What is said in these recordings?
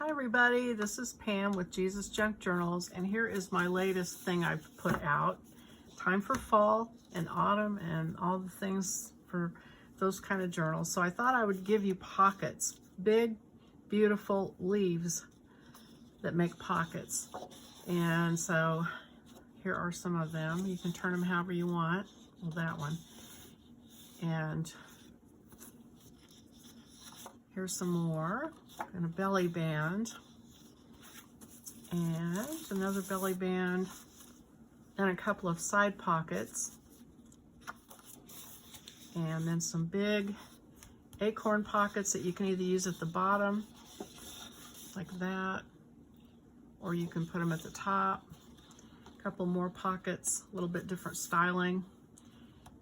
Hi everybody, this is Pam with Jesus Junk Journals, and here is my latest thing I've put out. Time for fall and autumn and all the things for those kind of journals. So I thought I would give you pockets, big, beautiful leaves that make pockets. And so here are some of them. You can turn them however you want. Well, that one. And here's some more. And a belly band, and another belly band, and a couple of side pockets, and then some big acorn pockets that you can either use at the bottom like that, or you can put them at the top. A couple more pockets, a little bit different styling,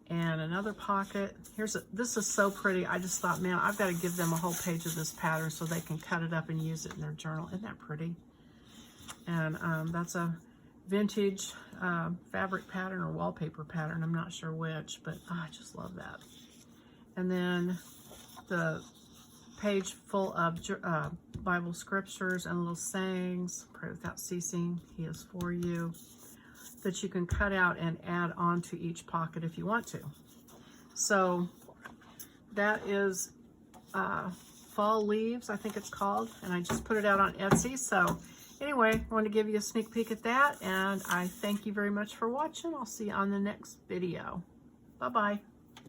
and another pocket. This is so pretty. I just thought, man, I've got to give them a whole page of this pattern so they can cut it up and use it in their journal. Isn't that pretty? And that's a vintage fabric pattern or wallpaper pattern. I'm not sure which, but I just love that. And then the page full of Bible scriptures and little sayings. Pray without ceasing. He is for you. That you can cut out and add on to each pocket if you want to. So that is Fall Leaves, I think it's called, and I just put it out on Etsy. So anyway, I wanted to give you a sneak peek at that, and I thank you very much for watching. I'll see you on the next video. Bye-bye.